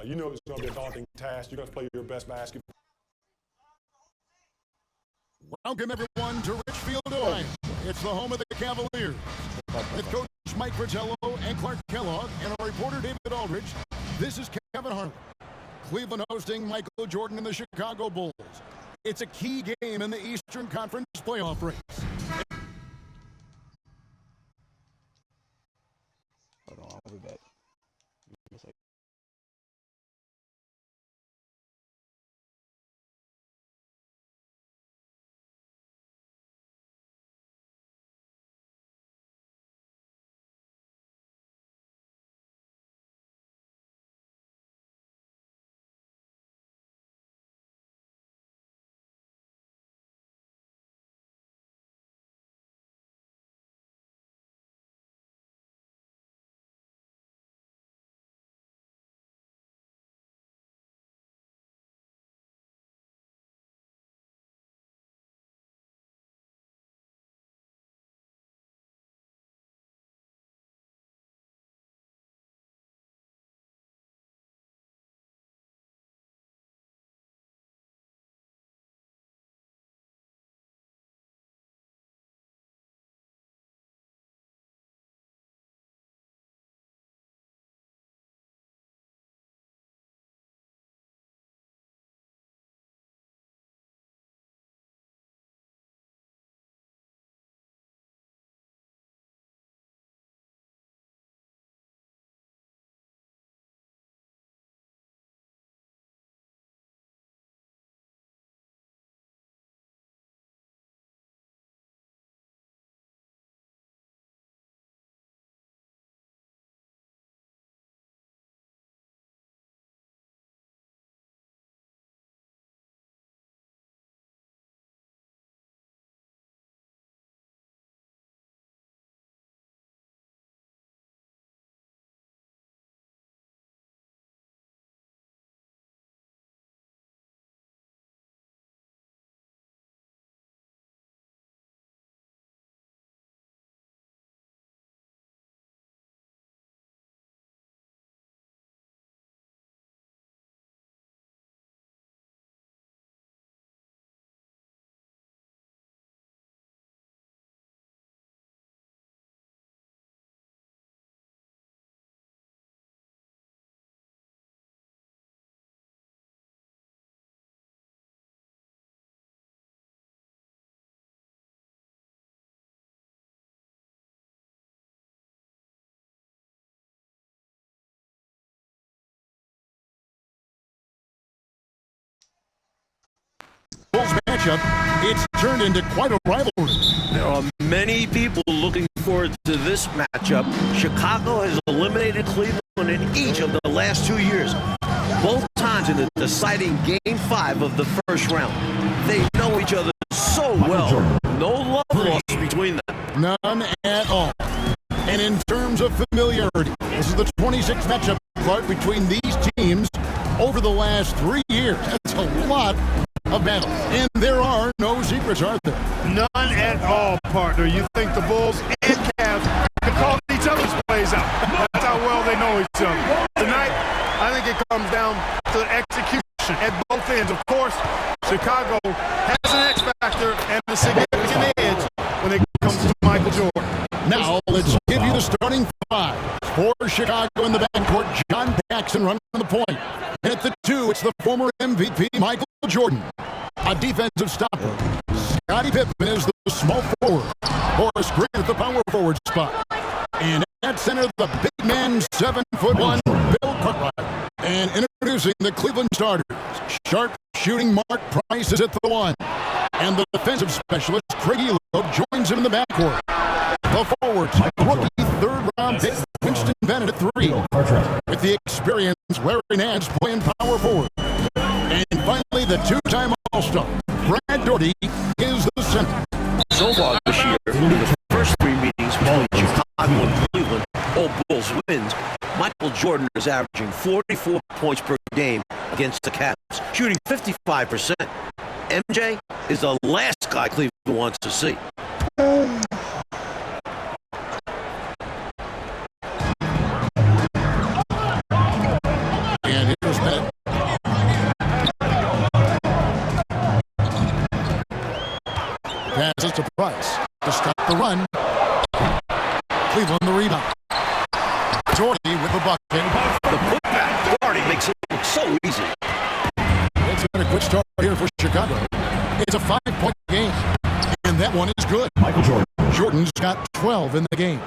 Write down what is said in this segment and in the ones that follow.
You know it's going to be a daunting task. You're going to play your best basketball. Welcome, everyone, to Richfield, Ohio. It's the home of the Cavaliers. With Coach Mike Fratello and Clark Kellogg and our reporter David Aldridge, this is Kevin Harlan. Cleveland hosting Michael Jordan and the Chicago Bulls. It's a key game in the Eastern Conference playoff race. Hold on, I'll be back. Bulls matchup, it's turned into quite a rivalry. There are many people looking forward to this matchup. Chicago has eliminated Cleveland in each of the last 2 years, both times in the deciding Game 5 of the first round. They know each other so well. No love lost between them. None at all. And in terms of familiarity, this is the 26th matchup, Clark, between these teams over the last 3 years. That's a lot of battles. And there are no secrets, are there? None at all, partner. You think the Bulls and Cavs can call each other's plays out. That's how well they know each other. Tonight, I think it comes down to execution at both ends. Of course, Chicago has an X factor and a significant edge when it comes to Michael Jordan. Now, let's give you the starting five. For Chicago in the backcourt, John Paxson running the point. And at the two, it's the former MVP, Michael Jordan. A defensive stopper. Scottie Pippen is the small forward. Horace Grant at the power forward spot. And at center, the big man, 7'1", Bill Cartwright. And introducing the Cleveland starters, sharp shooting Mark Price is at the one. And the defensive specialist, Craig Elo, joins him in the backcourt. The forwards, rookie third-round pick Winston Bennett at three. With the experience, Larry Nance playing power forward. And finally, the two-time All-Star, Brad Daugherty, is the center. So far this year, in the first three meetings between Chicago and Cleveland, all Bulls wins, Michael Jordan is averaging 44 points per game against the Cavs, shooting 55%. MJ is the last guy Cleveland wants to see. And here's to Price. To stop the run. Cleveland the rebound. Doherty with the bucket. The putback, Doherty makes it look so easy. It's been a quick start here for Chicago. It's a 5-point game, and that one is good. Michael Jordan. Jordan's got 12 in the game.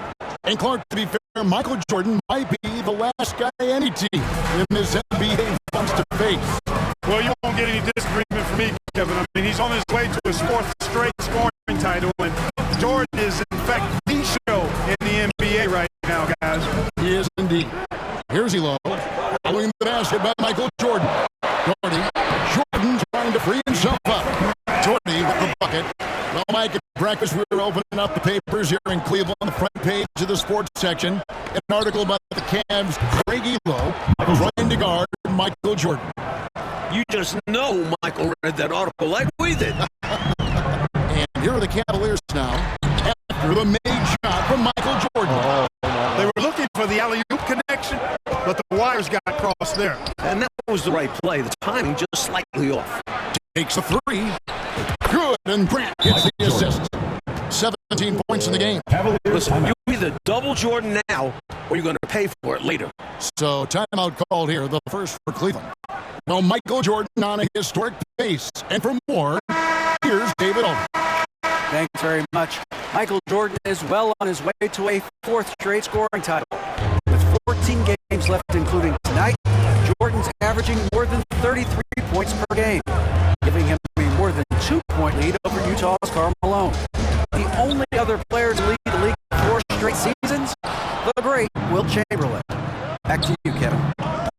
And Clark, to be fair, Michael Jordan might be the last guy any team in this NBA wants to face. Well, you won't get any disagreement from me, Kevin. I mean, he's on his way to his 4th straight scoring title, and Jordan is, in fact, the show in the NBA right now, guys. He is indeed. Here's Elo, following the basket by Michael Jordan. Doherty. Jordan trying to free himself up. Doherty with the bucket. Well, Mike, at breakfast, we were opening up the papers here in Cleveland on the front page of the sports section. An article about the Cavs' Craig Elo trying to guard Michael Jordan. You just know Michael read that article like we did. And here are the Cavaliers now after the made shot from Michael Jordan. They were looking for the alley-oop connection, but the wires got crossed there. And that was the right play. The timing just slightly off. Takes a three. Good, and Grant gets the assist. 17 points in the game. Listen, you either double Jordan now, or you're going to pay for it later. So timeout called here, the first for Cleveland. Well, Michael Jordan on a historic pace. And for more, here's David Aldridge. Thanks very much. Michael Jordan is well on his way to a 4th straight scoring title. With 14 games left, including tonight, Jordan's averaging more than 33 points per game, giving him a more than 2-point lead over Utah's Karl Malone. The only other player to lead the league 4 straight seasons, the great Wilt Chamberlain. Back to you, Kevin.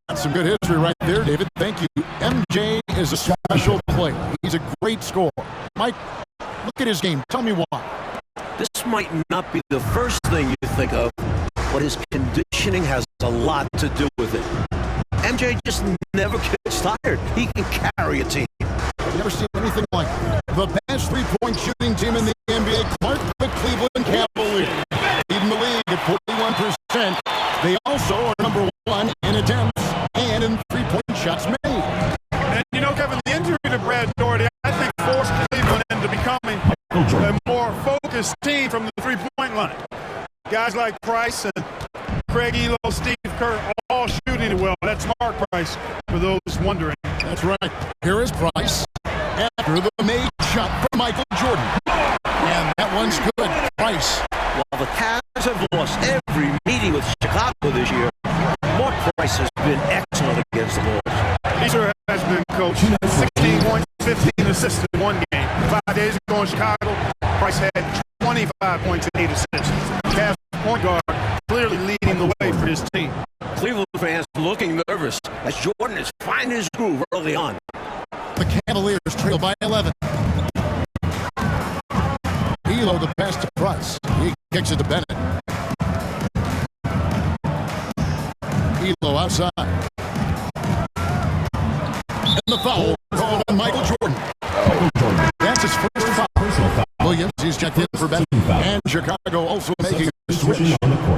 That's some good history right there, David. Thank you. MJ is a special player. He's a great scorer. Mike, look at his game. Tell me why. This might not be the first thing you think of, but his conditioning has a lot to do with it. MJ just never gets tired. He can carry a team. I've never seen anything like it. The best three-point shooting team in the NBA, Clark, the Cleveland Cavaliers. Leading the league at 41%. They also are number 1 in attempts and in three-point shots made. And, you know, Kevin, the injury to Brad Doherty, I think, forced Cleveland into becoming a more focused team from the three-point line. Guys like Price and Craig Elo, Steve Kerr, all shooting it well. That's Mark Price, for those wondering. That's right. Here is Price after the made shot from Michael Jordan. And that one's good. Price. While the Cavs have lost every meeting with Chicago this year, Mark Price has been excellent against the Bulls. He sure has been, Coach. 16 points, 15 assists in one game. 5 days ago in Chicago, Price had 25 points and 8 assists. Cavs point guard clearly leading the way for his team. Cleveland fans looking nervous as Jordan is finding his groove early on. The Cavaliers trail by 11. Elo the pass to Price. He kicks it to Bennett. Elo outside. And the foul called on Michael Jordan. That's his first foul. Williams, he's checked in for Bennett. And Chicago also making the switch.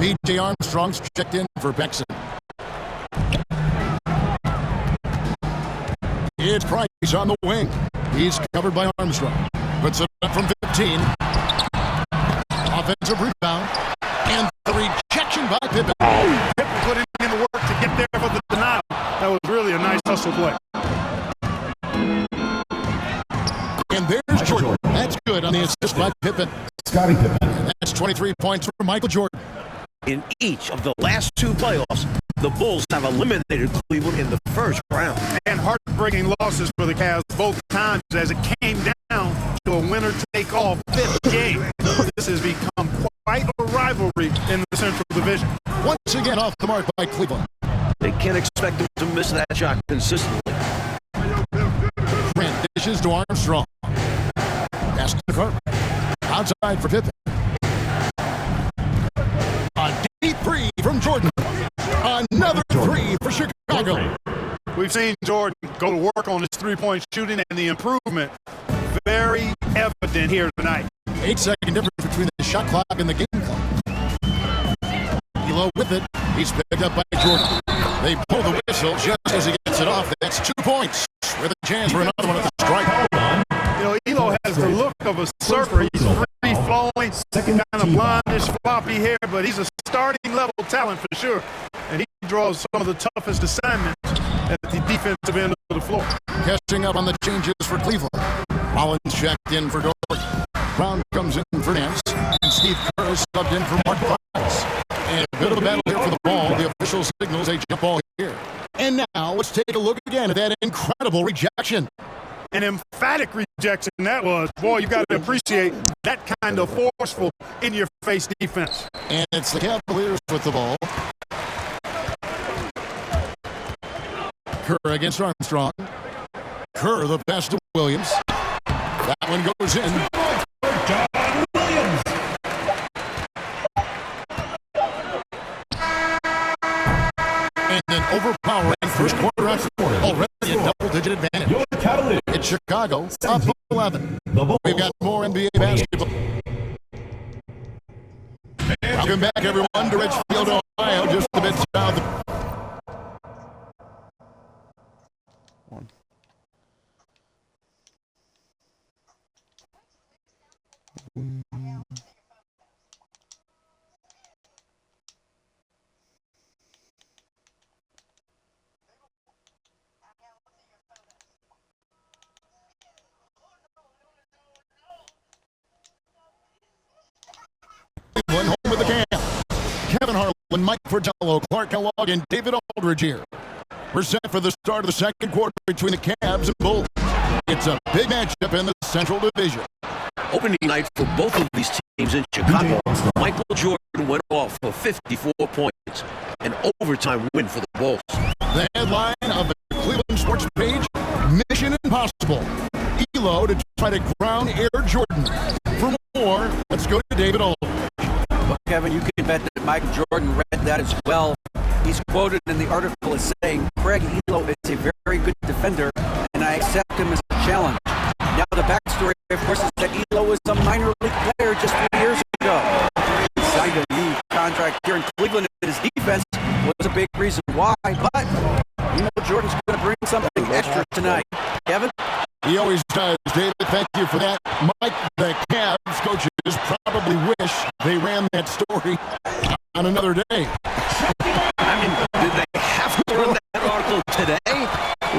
P.J. Armstrong's checked in for Bexon. It's Price on the wing. He's covered by Armstrong. Puts it up from 15. Offensive rebound. And the rejection by Pippen. Pippen putting in the work to get there for the denial. That was really a nice hustle play. And there's Jordan. That's good on the assist by Pippen. Scottie Pippen. And that's 23 points for Michael Jordan. In each of the last 2 playoffs, the Bulls have eliminated Cleveland in the first round. And heartbreaking losses for the Cavs both times as it came down to a winner-take-all 5th game. This has become quite a rivalry in the Central Division. Once again off the mark by Cleveland. They can't expect them to miss that shot consistently. Grant dishes to Armstrong. Pass to Carter. Outside for Pippen. A deep three from Jordan. Another three for Chicago. We've seen Jordan go to work on his three-point shooting, and the improvement very evident here tonight. 8-second difference between the shot clock and the game clock. Elo with it. He's picked up by Jordan. They pull the whistle just as he gets it off. That's 2 points with a chance for another one at the strike. You know, Elo has the look of a surfer. He's free-flowing, kind of blondish, floppy hair, but he's a starting-level talent for sure. And he draws some of the toughest assignments at the defensive end of the floor. Catching up on the changes for Cleveland. Rollins checked in for Doherty. Brown comes in for Nance. And Steve Kerr is subbed in for Mark Price. And a bit of a battle here for the ball. The official signals a jump ball here. And now let's take a look again at that incredible rejection. An emphatic rejection that was. Boy, you got to appreciate that kind of forceful, in-your-face defense. And it's the Cavaliers with the ball. Kerr against Armstrong. Kerr the pass to Williams. That one goes in. John Williams. And an overpowering first quarter effort. Already a double-digit advantage. Your Cavaliers. It's Chicago up 11. We've got more NBA basketball. Welcome back, everyone, to Richfield, Ohio, just a bit south. One. One home with the Cam. Kevin Harlan, Mike Fratello, Clark Kellogg, and David Aldridge here. We're set for the start of the second quarter between the Cavs and Bulls. It's a big matchup in the Central Division. Opening night for both of these teams in Chicago. Michael Jordan went off for 54 points. An overtime win for the Bulls. The headline of the Cleveland Sports page, Mission Impossible. Elo to try to ground Air Jordan. For more, let's go to David Aldridge. Well, Kevin, you can bet that Michael Jordan read that as well. He's quoted in the article as saying, Craig Elo is a very good defender, and I accept him as a challenge. Now, the backstory, of course, is that Elo was a minor league player just 3 years ago. He signed a new contract here in Cleveland, and his defense was a big reason why. But Jordan's going to bring something extra tonight. Kevin? He always does, David. Thank you for that. Mike, the Cavs coaches probably wish they ran that story on another day. I mean, did they have to run that article today?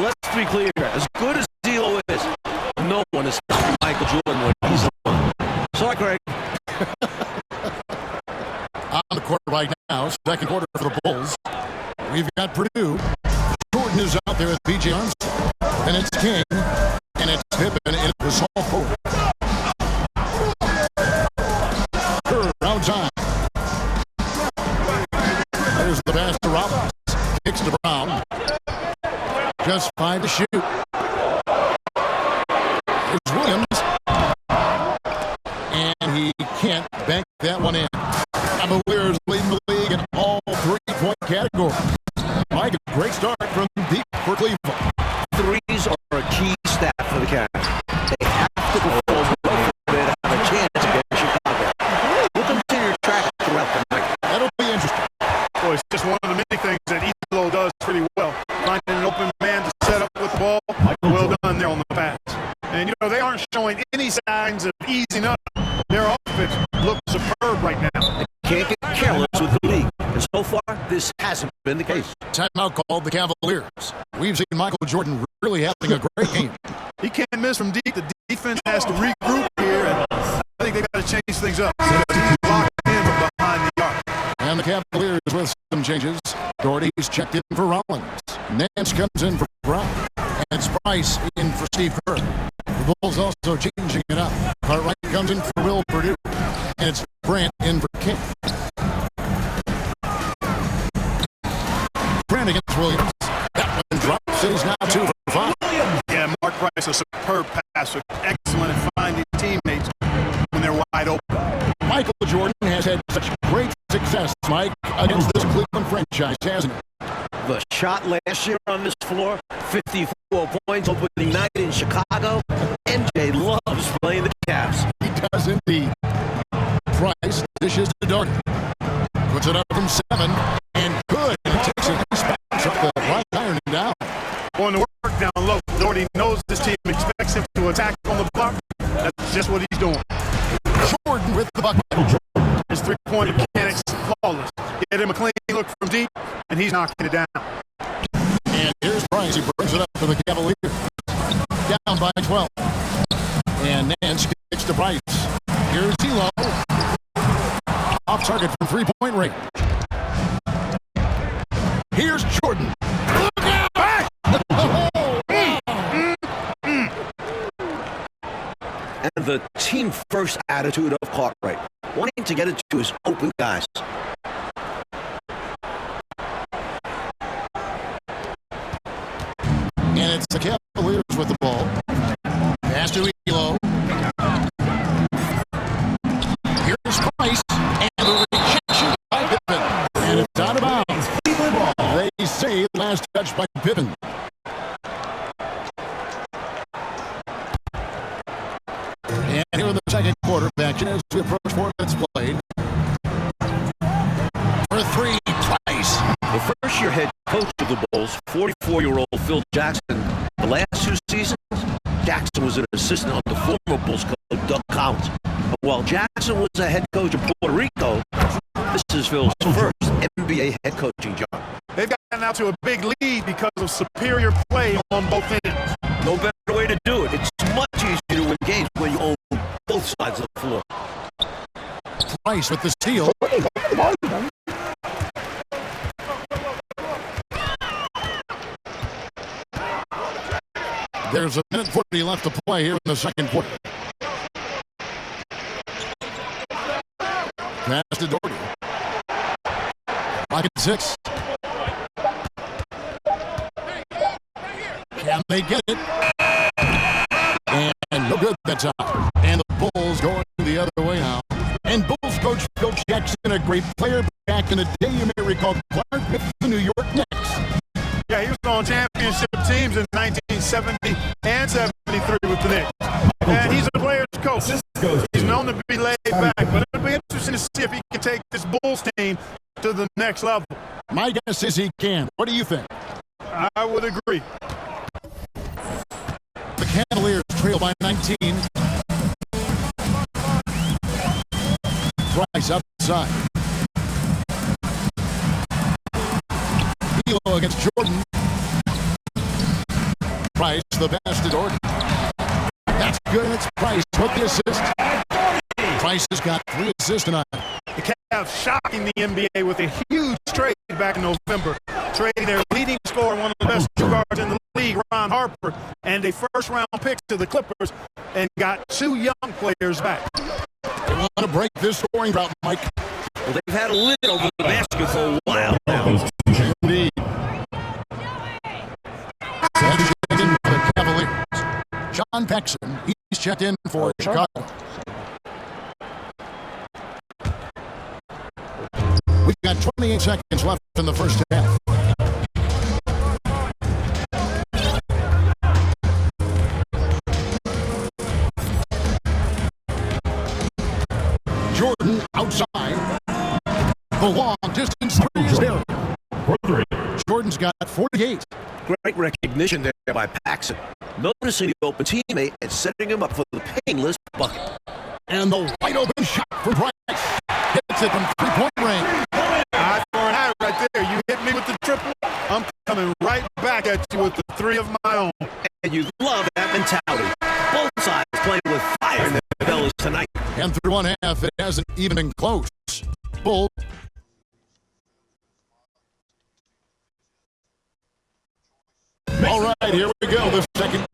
Let's be clear. As good as Elo is, no one is stopping Michael Jordan when he's on. Sorry, Craig. On the court right now, second quarter for the Bulls. We've got Purdue. Jordan is out there with P.J. Armstrong. And it's King. And it's Pippen, and it was all forward. Kerr outside. There's the pass to Rollins. Kicks to Brown. Just 5 to shoot. Here's Williams. And he can't bank that one in. Cavaliers leading the league in all three-point categories. Mike, a great start from deep for Cleveland. Threes are a key stat for the Cavs. They have to perform well for them to have a chance against Chicago. We'll continue to track throughout the night. That'll be interesting. Boy, it's just one of the many things that Elo does pretty well. Finding an open man to set up with the ball. Well done there on the pass. And, they aren't showing any signs of easing up. Their offense looks superb right now. Can't get careless with the league. And so far, this hasn't been the case. Timeout called the Cavaliers. We've seen Michael Jordan really having a great game. He can't miss from deep. The defense has to regroup here, and I think they got to change things up. He's locked in from behind the arc. And the Cavaliers with some changes. Doherty's checked in for Rollins. Nance comes in for Brown. And it's Price in for Steve Kerr. The Bulls also changing it up. Cartwright comes in for Will Purdue. And it's Grant in for King. Grant against Williams. That one drops. He's now 2 for 5. Yeah, Mark Price, a superb passer. Excellent at finding teammates when they're wide open. Michael Jordan has had such great success, Mike, against this Cleveland franchise, hasn't he? The shot last year on this floor, 54 points opening night in Chicago. MJ loves playing the Cavs. He does indeed. Price dishes to Doherty. Puts it up from 7, and good. And takes a nice bounce off the right iron down. On the work down low, Doherty knows this team expects him to attack on the block. That's just what he's doing. Jordan with the bucket. His three-point mechanics flawless. Get him a clean look from deep, and he's knocking it down. And here's Price. He brings it up for the Cavaliers. Down by 12. And Nance kicks to Price. Here's D'Lo. Off target from three-point range. Here's Jordan. Look out! And the team-first attitude of Cartwright, wanting to get it to his open guys. And it's the Cavaliers with the ball. Pass to D'Lo. Here's Price. And the rejection by Pippen. And it's out of bounds. They say last touch by Pippen. And here in the second quarter of action as we approach 4 minutes played. For three, Price. The first-year head coach of the Bulls, 44-year-old Phil Jackson, the last 2 seasons, Jackson was an assistant on the former Bulls coach, Doug Collins. While Jackson was a head coach of Puerto Rico, this is Phil's first NBA head coaching job. They've gotten out to a big lead because of superior play on both ends. No better way to do it. It's much easier to win games when you own both sides of the floor. Price with the steal. There's a minute 40 left to play here in the second quarter. Pass to Doherty. Pocket 6. Can they get it? And no good that time. And the Bulls going the other way now. And Bulls coach Phil Jackson, a great player back in the day. You may recall Clark with the New York Knicks. Yeah, he was on championship teams in 1970 and 73 with the Knicks. And he's a player's coach. He's known to be laid back, but it'll be interesting to see if he can take this Bulls team to the next level. My guess is he can. What do you think? I would agree. The Cavaliers trail by 19. Price outside. D'Lo against Jordan. Price, the pass to Jordan. That's good. It's Price with the assist. Price has got 3 assists tonight. The Cavs shocking the NBA with a huge trade back in November. Trading their leading scorer, one of the best two guards in the league, Ron Harper, and a first-round pick to the Clippers, and got 2 young players back. They want to break this scoring drought, Mike. Well, they've had a lid over the basket for a while now. Indeed. Checked in for the Cavaliers. John Paxson, he's checked in for Chicago. We've got 28 seconds left in the first half. Jordan outside. The long distance three is there. Jordan's got 48. Great recognition there by Paxson. Noticing the open teammate and setting him up for the painless bucket. And the wide open shot for Price. Hits it from three-point range. Eye for an eye right there. You hit me with the triple, I'm coming right back at you with the 3 of my own. And you love that mentality. Both sides playing with fire in their bellies tonight. And through one half, it hasn't even been close. Bull. All right, here we go. The second.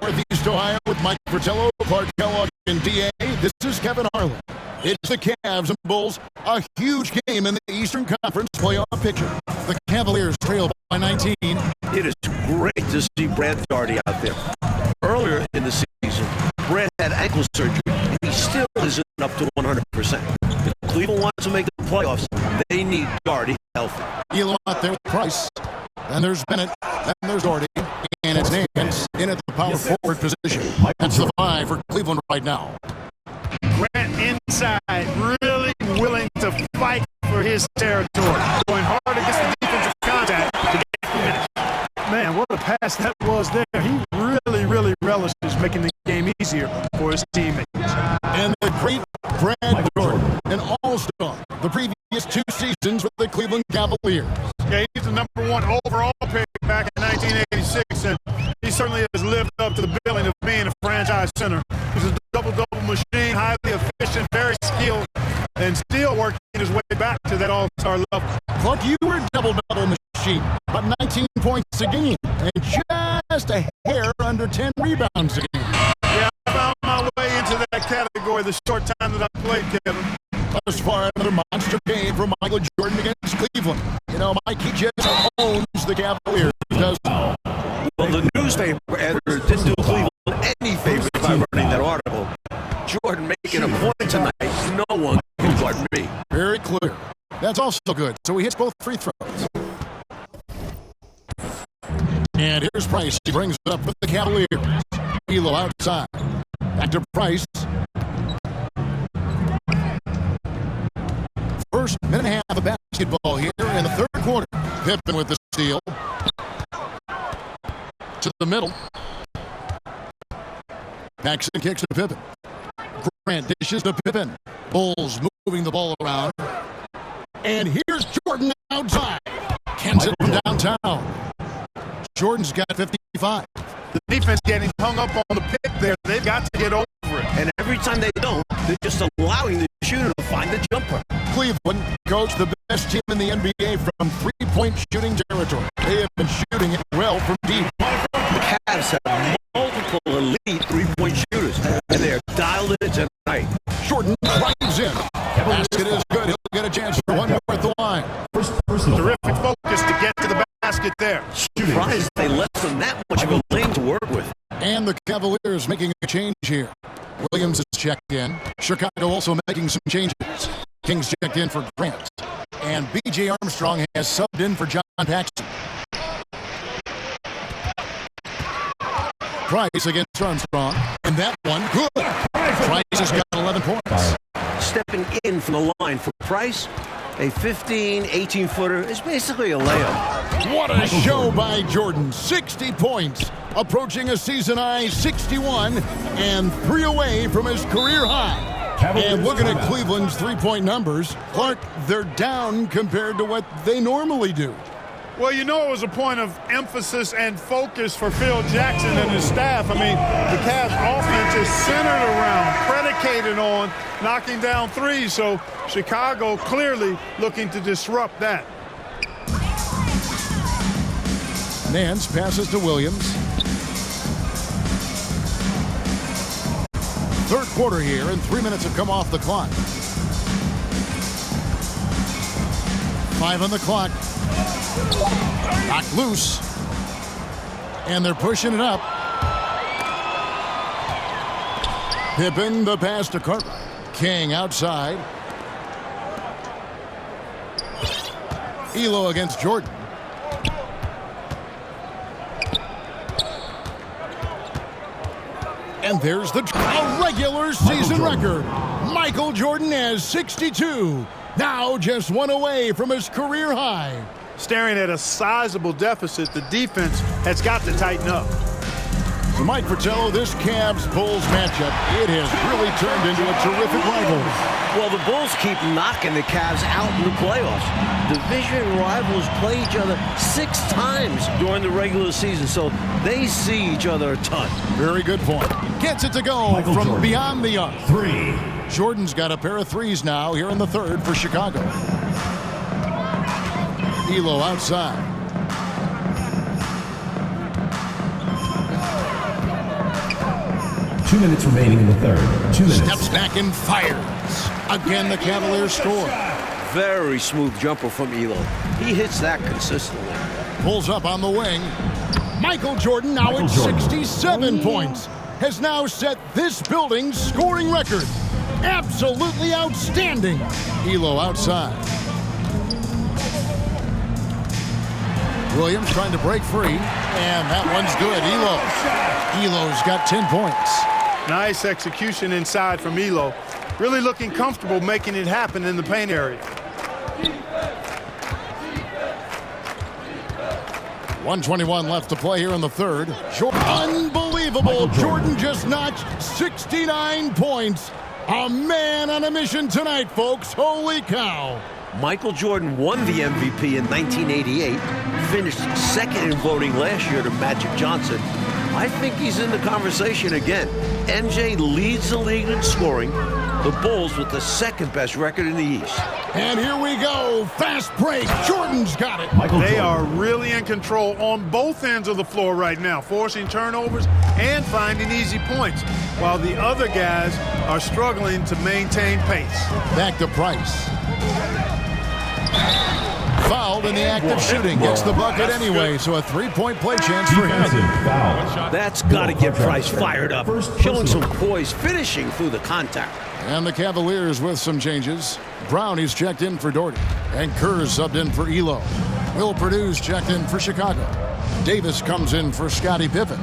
Northeast Ohio with Mike Fratello, Clark Kellogg, and D.A. This is Kevin Harlan. It's the Cavs and Bulls. A huge game in the Eastern Conference playoff picture. The Cavaliers trail by 19. It is great to see Brad Daugherty out there. Earlier in the season, Brad had ankle surgery, and he still isn't up to 100%. If Cleveland wants to make the playoffs, they need Daugherty healthy. Elo out there with Price. And there's Bennett. And there's Daugherty. And it's Nance in at the power forward position. That's the 5 for Cleveland right now. Grant inside, really willing to fight for his territory. Going hard against the defensive contact to get minutes. Man, what a pass that was there. He really relishes making the game easier for his teammates. And the great Brad Jordan, an all-star the previous 2 seasons with the Cleveland Cavaliers. Yeah, he's the #1 overall pick back in 1986, and he certainly has lived up to the billing of being a franchise center. He's a double-double machine, highly efficient, very skilled, and still working his way back to that all-star level. Clark, you were a double-double machine, about 19 points a game, and just a hair under 10 rebounds a game. Yeah, I found my way into that category the short time that I played, Kevin. As far another monster game from Michael Jordan against Cleveland. You know, Mike, he just owns the Cavaliers, doesn't he? Well, the newspaper editor didn't do Cleveland any favors by running that article. Jordan making a point tonight. No one can guard me. Very clear. That's also good. So he hits both free throws. And here's Price. He brings it up with the Cavaliers. Elo outside. Back to Price. First minute and a half of basketball here in the third quarter. Pippen with the steal. To the middle. Paxson kicks to Pippen. Grant dishes to Pippen. Bulls moving the ball around. And here's Jordan outside. Kens it from downtown. Jordan's got 55. The defense getting hung up on the pick there. They've got to get over it. And every time they don't, they're just allowing the shooter to find the jumper. Cleveland, coach, the best team in the NBA from three-point shooting territory. They have been shooting it well from deep. The Cavs have multiple elite three-point shooters, and they are dialed in tonight. Jordan drives in. Basket is good. He'll get a chance for one more at the line. Terrific focus to get to the basket there. Surprised they left them that much of a lane to work with. And the Cavaliers making a change here. Williams is checked in. Chicago also making some changes. Kings checked in for Grant. And B.J. Armstrong has subbed in for John Paxson. Price against Armstrong. And that one, good. Price has got 11 points. Stepping in from the line for Price, a 15, 18-footer is basically a layup. What a show by Jordan. 60 points. Approaching a season high 61 and 3 away from his career high. And looking at Cleveland's three-point numbers, Clark, they're down compared to what they normally do. Well, you know, it was a point of emphasis and focus for Phil Jackson and his staff. I mean, the Cavs offense is centered around, predicated on knocking down threes. So Chicago clearly looking to disrupt that. Nance passes to Williams. Third quarter here, and 3 minutes have come off the clock. 5 on the clock. Knocked loose. And they're pushing it up. Pippen, the pass to Cartwright. King outside. Elo against Jordan. And there's the regular season record. Michael Jordan has 62. Now just one away from his career high. Staring at a sizable deficit, the defense has got to tighten up. So Mike Fratello, this Cavs-Bulls matchup, it has really turned into a terrific rivalry. Well, the Bulls keep knocking the Cavs out in the playoffs. Division rivals play each other 6 times during the regular season, so they see each other a ton. Very good point. Gets it to go from Jordan. beyond the arc. 3. Jordan's got a pair of threes now here in the third for Chicago. Elo outside. Two minutes remaining in the third. 2 minutes. Steps back and fires. Again, the Cavaliers score. Very smooth jumper from Elo. He hits that consistently. Pulls up on the wing. Michael Jordan now at 67 points. Has now set this building's scoring record. Absolutely outstanding. Elo outside. Williams trying to break free. And that one's good. Elo's got 10 points. Nice execution inside from Elo. Really looking comfortable making it happen in the paint area. 1:21 left to play here in the third. Unbelievable. Jordan just notched 69 points. A man on a mission tonight, folks. Holy cow. Michael Jordan won the MVP in 1988, finished second in voting last year to Magic Johnson. I think he's in the conversation again. MJ leads the league in scoring. The Bulls with the second best record in the East. And here we go. Fast break. Jordan's got it. They are really in control on both ends of the floor right now, forcing turnovers and finding easy points, while the other guys are struggling to maintain pace. Back to Price. Fouled in the act of shooting. Gets the bucket anyway, so a three-point play chance for him. That's got to get Price fired up. Showing some poise, finishing through the contact. And the Cavaliers with some changes. Brownie's checked in for Doherty. And Kerr's subbed in for Elo. Will Perdue's checked in for Chicago. Davis comes in for Scottie Pippen.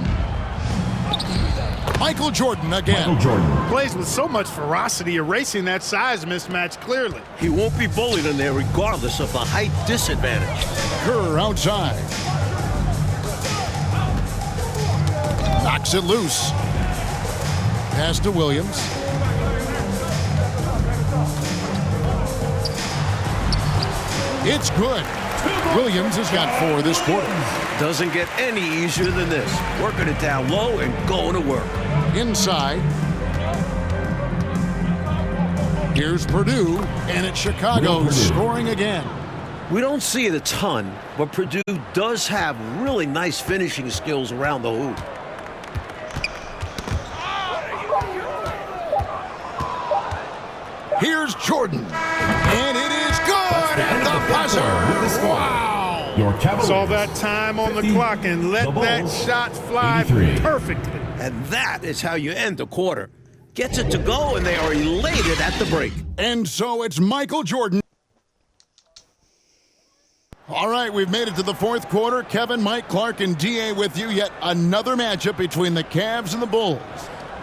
Michael Jordan again. Plays with so much ferocity, erasing that size mismatch clearly. He won't be bullied in there regardless of the height disadvantage. Kerr outside. Knocks it loose. Pass to Williams. It's good. Williams has got 4 this quarter. Doesn't get any easier than this. Working it down low and going to work. Inside. Here's Purdue, and it's Chicago scoring again. We don't see it a ton, but Purdue does have really nice finishing skills around the hoop. Here's Jordan, and it is good at the buzzer. Wow. Saw that time on the clock and let that shot fly perfectly. And that is how you end the quarter. Gets it to go, and they are elated at the break. And so it's Michael Jordan. All right, we've made it to the fourth quarter. Kevin, Mike, Clark, and D.A. with you. Yet another matchup between the Cavs and the Bulls.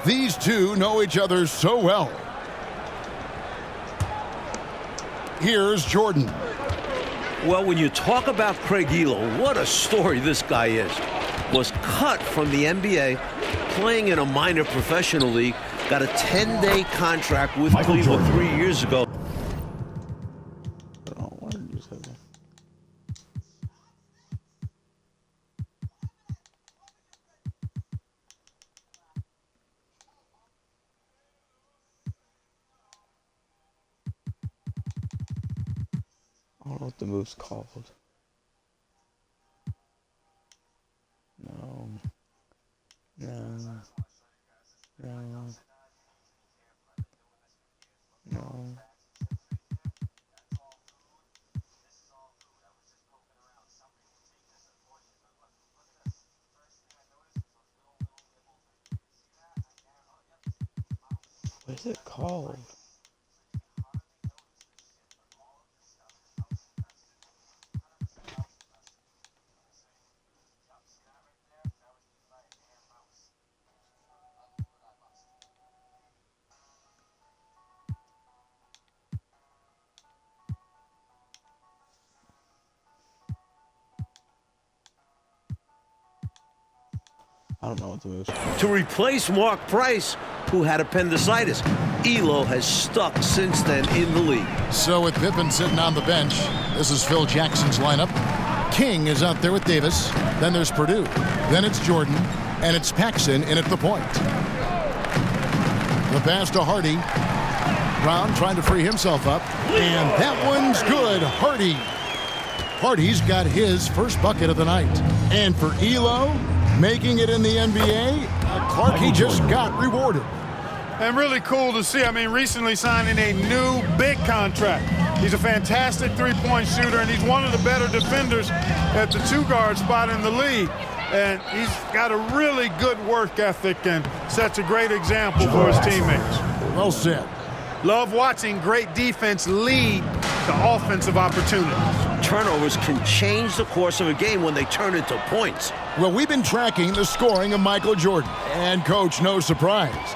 These two know each other so well. Here's Jordan. Well, when you talk about Craig Elo, what a story this guy is. Was cut from the NBA, playing in a minor professional league, got a 10-day contract with Cleveland 3 years ago. I don't know what the move's called. No. No. No. No. What is it called? I don't know what the move is. To replace Mark Price, who had appendicitis. Elo has stuck since then in the league. So with Pippen sitting on the bench, this is Phil Jackson's lineup. King is out there with Davis. Then there's Purdue. Then it's Jordan. And it's Paxson in at the point. The pass to Hardy. Brown trying to free himself up. And that one's good. Hardy's got his first bucket of the night. And for Elo, making it in the NBA, Clark, he just got rewarded. And really cool to see. I mean, recently signing a new big contract. He's a fantastic three-point shooter, and he's one of the better defenders at the two-guard spot in the league. And he's got a really good work ethic and sets a great example for his teammates. Well said. Love watching great defense lead to offensive opportunities. Turnovers can change the course of a game when they turn into points. Well, we've been tracking the scoring of Michael Jordan. And, Coach, no surprise,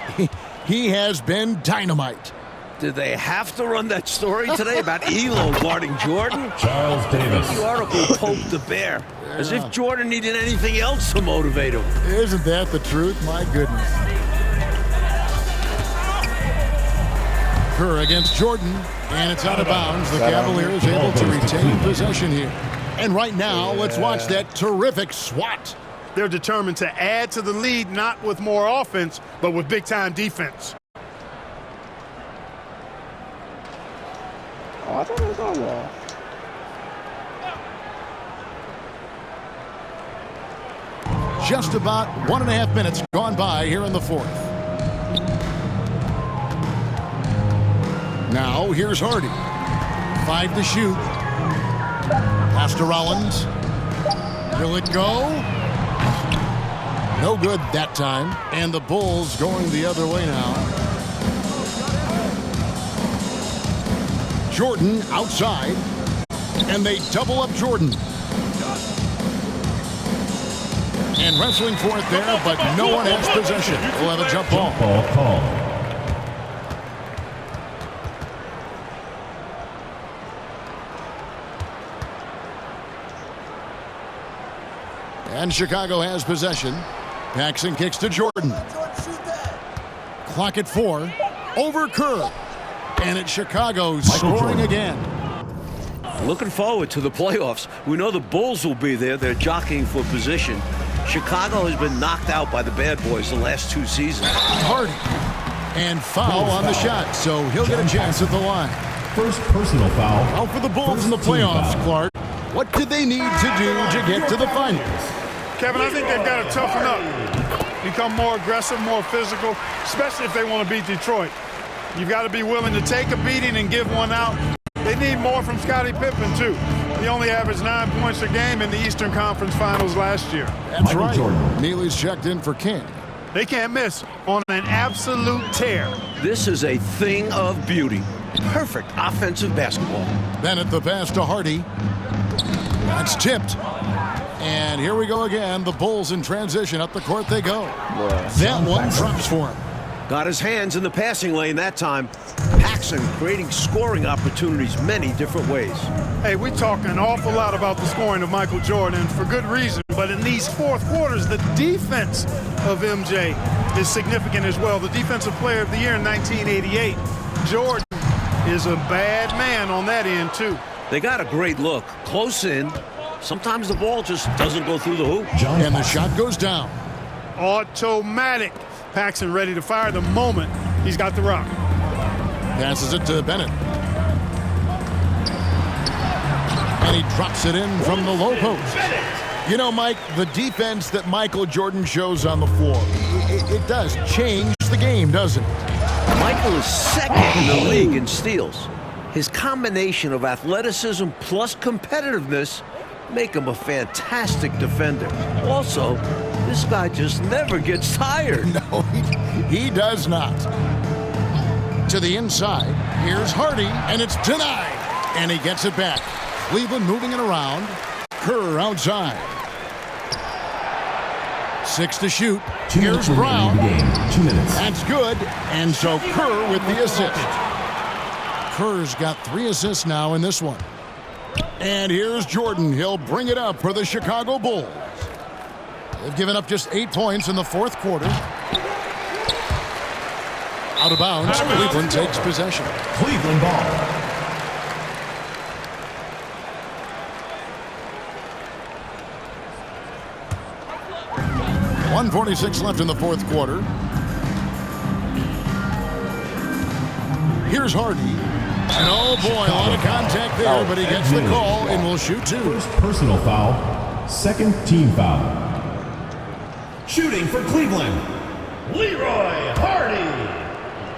he has been dynamite. Did they have to run that story today about Elo guarding Jordan? Charles Davis. The article poked the bear, as if Jordan needed anything else to motivate him. Isn't that the truth? My goodness. Kerr against Jordan, and it's out of bounds. The Cavaliers able to retain possession here. And right now, let's watch that terrific swat. They're determined to add to the lead, not with more offense, but with big-time defense. Oh, I thought it was on wall. Just about 1.5 minutes gone by here in the fourth. Now, here's Hardy. 5 to shoot. Pass to Rollins. Will it go? No good that time. And the Bulls going the other way now. Jordan outside. And they double up Jordan. And wrestling for it there, but no one has possession. We'll have a jump ball. Ball call. And Chicago has possession. Paxson kicks to Jordan. Clock at 4. Over Kerr. And it's Chicago scoring again. Looking forward to the playoffs. We know the Bulls will be there. They're jockeying for position. Chicago has been knocked out by the bad boys the last 2 seasons. Hardy. And foul on the shot, so he'll get a chance at the line. First personal foul. Out for the Bulls in the playoffs, Clark. What did they need to do to get to the finals? Kevin, I think they've got to toughen up, become more aggressive, more physical, especially if they want to beat Detroit. You've got to be willing to take a beating and give one out. They need more from Scottie Pippen, too. He only averaged 9 points a game in the Eastern Conference Finals last year. That's Michael right. Jordan. Neely's checked in for King. They can't miss on an absolute tear. This is a thing of beauty. Perfect offensive basketball. Bennett the pass to Hardy. That's tipped. And here we go again. The Bulls in transition. Up the court they go. That one drops for him. Got his hands in the passing lane that time. Paxson creating scoring opportunities many different ways. Hey, we talk an awful lot about the scoring of Michael Jordan, and for good reason. But in these fourth quarters, the defense of MJ is significant as well. The Defensive Player of the Year in 1988. Jordan is a bad man on that end, too. They got a great look. Close in. Sometimes the ball just doesn't go through the hoop. And the shot goes down. Automatic. Paxson ready to fire the moment he's got the rock. Passes it to Bennett. And he drops it in from the low post. You know, Mike, the defense that Michael Jordan shows on the floor, it does change the game, doesn't it? Michael is second in the league in steals. His combination of athleticism plus competitiveness make him a fantastic defender. Also, this guy just never gets tired. No, he does not. To the inside, here's Hardy, and it's denied. And he gets it back. Cleveland moving it around. Kerr outside. 6 to shoot. 2 minutes Here's remaining in Brown. the game. 2 minutes. That's good. And so Kerr with the assist. Kerr's got 3 assists now in this one. And here's Jordan. He'll bring it up for the Chicago Bulls. They've given up just 8 points in the fourth quarter. Out of bounds. Cleveland takes possession. Cleveland ball. .146 left in the fourth quarter. Here's Hardy. And oh boy, a lot of contact there, but he gets the call and will shoot 2. First personal foul. Second team foul. Shooting for Cleveland. Leroy Hardy.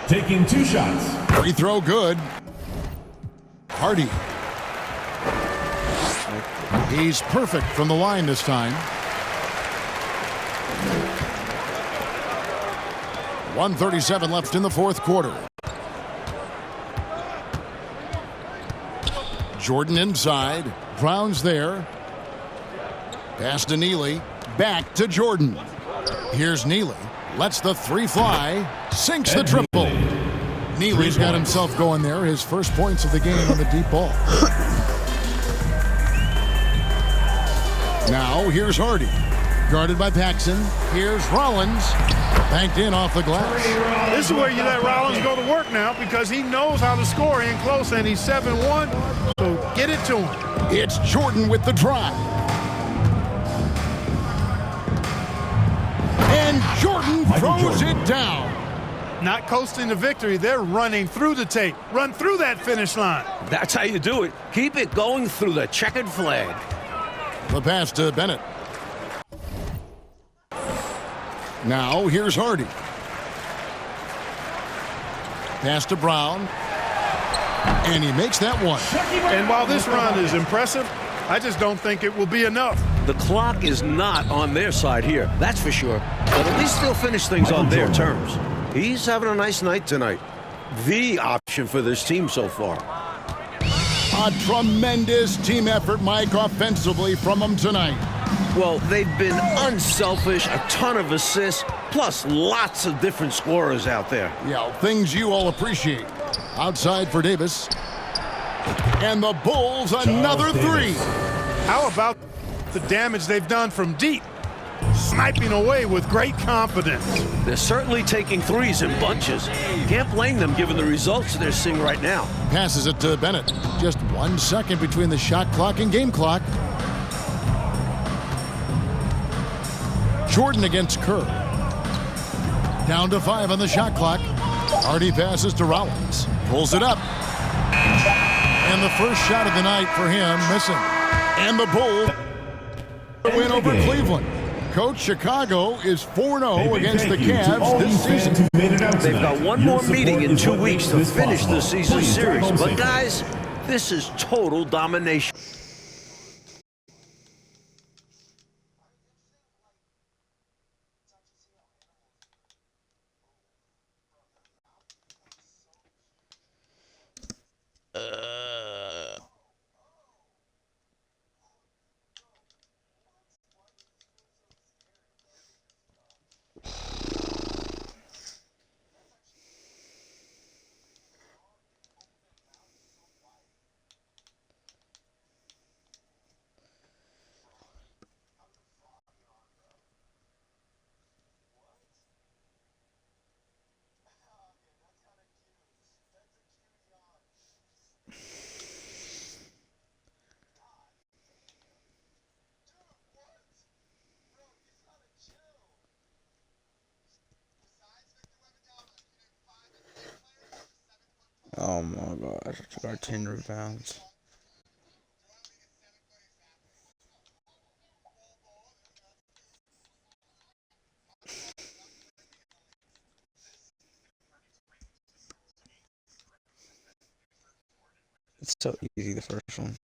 Taking 2 shots. Free throw good. Hardy. He's perfect from the line this time. 1:37 left in the fourth quarter. Jordan inside. Brown's there. Pass to Neely. Back to Jordan. Here's Neely. Lets the 3 fly. Sinks the triple. Neely's got himself going there. His first points of the game on the deep ball. Now, here's Hardy. Guarded by Paxson. Here's Rollins. Banked in off the glass. This is where you let Rollins go to work now because he knows how to score in close, and he's 7-1, so get it to him. It's Jordan with the drive. And Jordan throws it down. Not coasting to victory, they're running through the tape. Run through that finish line. That's how you do it. Keep it going through the checkered flag. The pass to Bennett. Now, here's Hardy. Pass to Brown. And he makes that one. And while this run is impressive, I just don't think it will be enough. The clock is not on their side here, that's for sure. But at least they'll finish things on their terms. He's having a nice night tonight. The option for this team so far. A tremendous team effort, Mike, offensively from them tonight. Well, they've been unselfish, a ton of assists, plus lots of different scorers out there. Yeah, things you all appreciate. Outside for Davis. And the Bulls another three. How about the damage they've done from deep? Sniping away with great confidence. They're certainly taking threes in bunches. Can't blame them given the results they're seeing right now. Passes it to Bennett. Just 1 second between the shot clock and game clock. Jordan against Kerr. Down to 5 on the shot clock. Hardy passes to Rollins. Pulls it up. And the first shot of the night for him, missing. And the Bulls win over Cleveland. Coach, Chicago is 4-0 against the Cavs this season. They've got one more meeting in 2 weeks to finish the season series. But guys, this is total domination. Oh my gosh, I took our 10 rebounds. It's so easy, the first one.